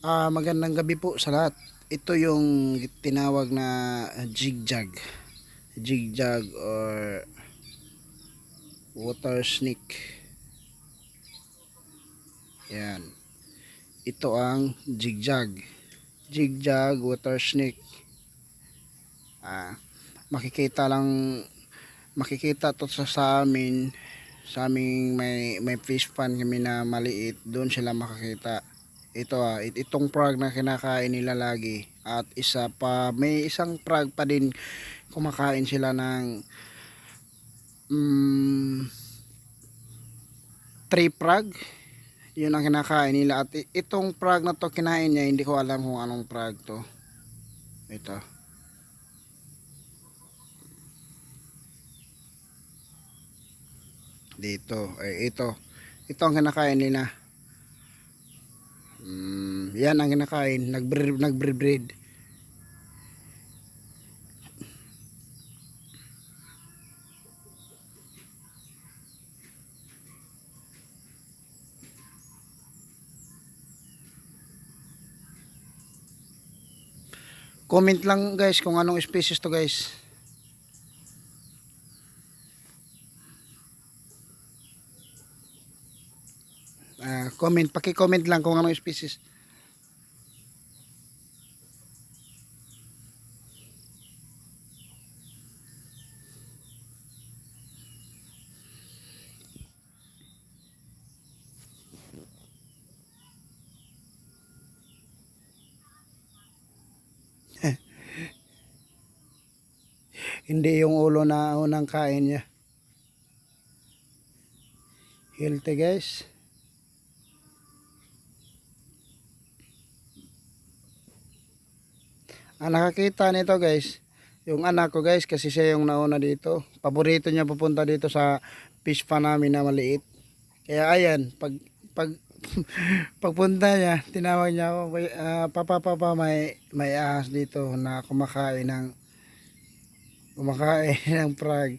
Magandang gabi po sa lahat. Ito yung tinawag na jigjag. Jigjag or water snake. Yan. Ito ang jigjag. Jigjag water snake. Ah, makikita lang makikita to sa amin. Sa aming may fish pan kami na maliit, doon sila makakita. Itong frog na kinakain nila lagi, at isa pa, may isang frog pa din kumakain sila ng mm, tree frog. Yun ang kinakain nila, at itong frog na to kinain niya, hindi ko alam kung anong frog to. Ito dito ito ang kinakain nila. Yan ang kinakain, nagbre-breed. Comment lang guys kung anong species to guys. Paki-comment lang kung anong species. Hindi yung ulo na unang kain niya. Healthy guys. Ang nakakita nito guys, yung anak ko guys, kasi siya yung nauna dito. Paborito niya pupunta dito sa fish pan namin na maliit. Kaya ayan, pag pagpunta niya, tinawag niya ako, papa, may ahas dito na kumakain ng frog.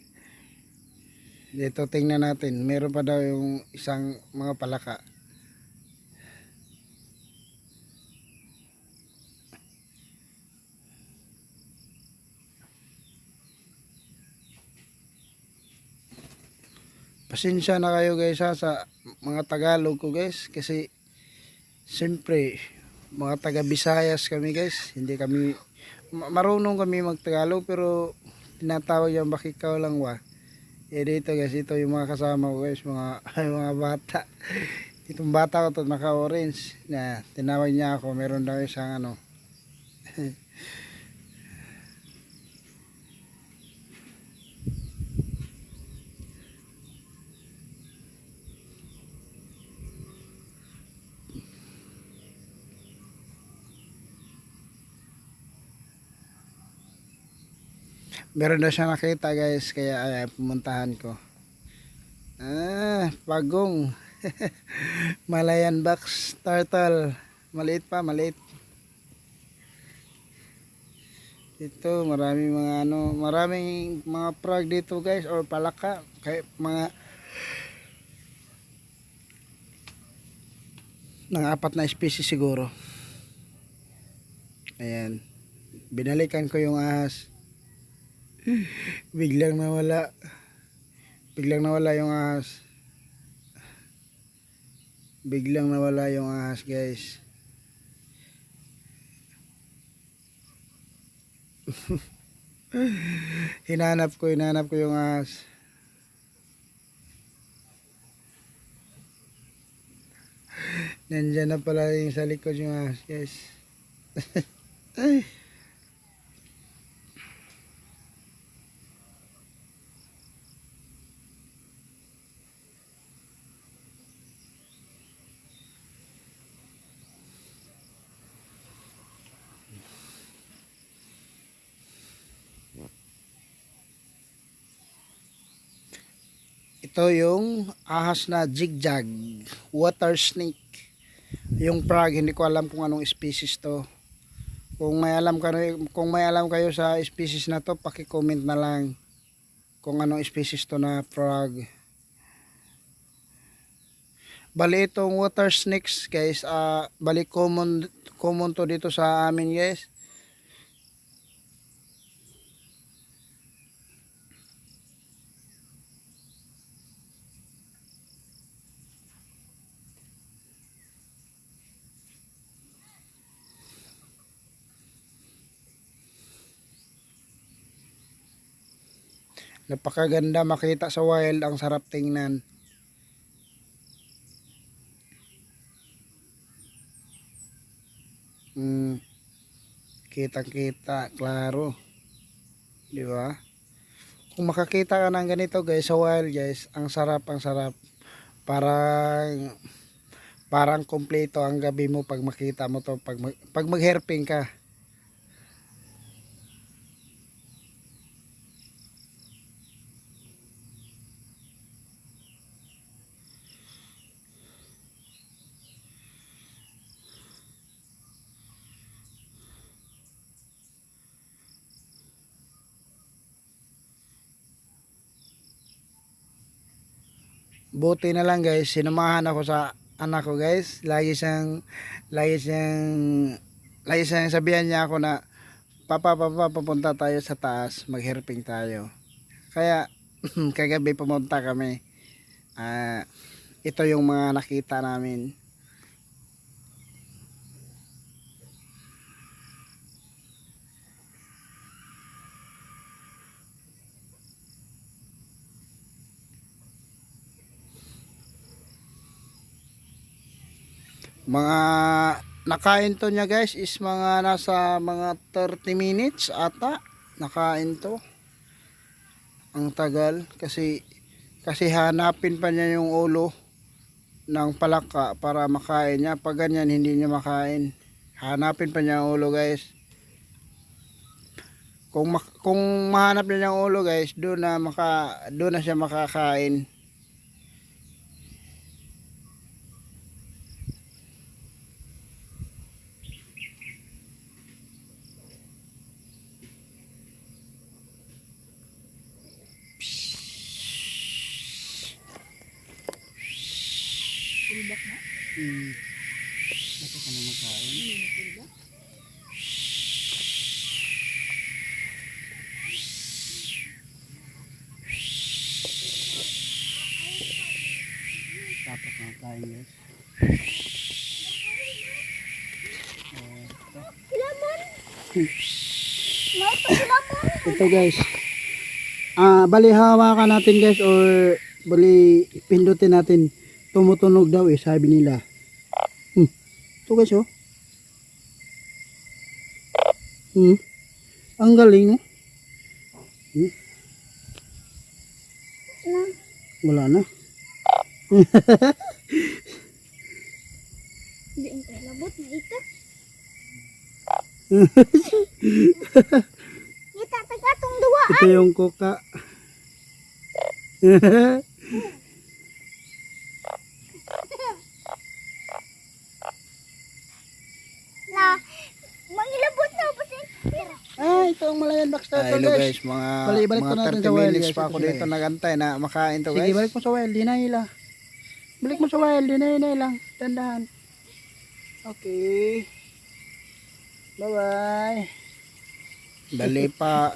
Dito tingnan natin, meron pa daw yung isang mga palaka. Pasensya na kayo guys sa mga Tagalog ko guys, kasi siyempre mga taga Visayas kami guys, hindi kami marunong kami mag Tagalog, pero tinatawag yung bakikaw lang wa. Dito guys, ito yung mga kasama ko guys, mga mga bata. Itong bata ko to naka orange na tinawag niya ako, meron daw isang ano. Meron na siya nakita guys, kaya pumuntahan ko. Pagong. Malayan box turtle. Maliit pa, maliit. Ito, maraming mga frog dito guys, or palaka, kaya mga apat na species siguro. Ayan. Binalikan ko yung ahas. Biglang nawala. Biglang nawala yung ahas. Biglang nawala yung ahas guys. hinanap ko yung ahas. Nandyan na pala yung sa likod yung ahas guys. Ito yung ahas na jigjag, water snake. Yung frog, hindi ko alam kung anong species to. Kung may alam kayo sa species na to, paki-comment na lang kung anong species to na frog. Bali itong water snakes guys, bali common to dito sa amin guys. Napakaganda makita sa wild, ang sarap tingnan. Kitang-kita, klaro. Di ba? Kung makakita ka ng ganito guys sa wild guys, ang sarap, ang sarap. Parang kompleto ang gabi mo pag makita mo to, pag mag-herping ka. Buti na lang guys, sinamahan ako sa anak ko guys. Lagi siyang sabihan niya ako na papa papunta tayo sa taas, mag-herping tayo. Kaya kagabi pumunta kami. Ito yung mga nakita namin. Mga nakain to niya guys is mga nasa mga 30 minutes ata nakain to. Ang tagal kasi hanapin pa niya yung ulo ng palaka para makain niya. Pag ganyan hindi niya makain, hanapin pa niya yung ulo guys. Kung mahanap niya yung ulo guys, doon na siya makakain. Tulbak na? Ito ka na makain. Tulbak? Tapos makain guys. Lamon? Lamon? Ito guys. Bali hawakan natin guys or bali pindutin natin. Tumutunog daw sabi nila. Ito guys oh. Ang galing no? Wala na. Hindi ang labot na ito. Kita tagatong duwa. Ito yung kuka. Na, mangilabot na pa sin. Ito ang Malayan Box Turtle Hello guys. guys, mga, Balik ko mga natin 30 sa wild, minutes guys. pa ako Ito dito sila. nagantay na makain to Sige, guys. balik mo sa wild. Dinahila. Balik mo sa wild. Dinahila lang. Dandahan. Okay. Bye-bye. Bali pa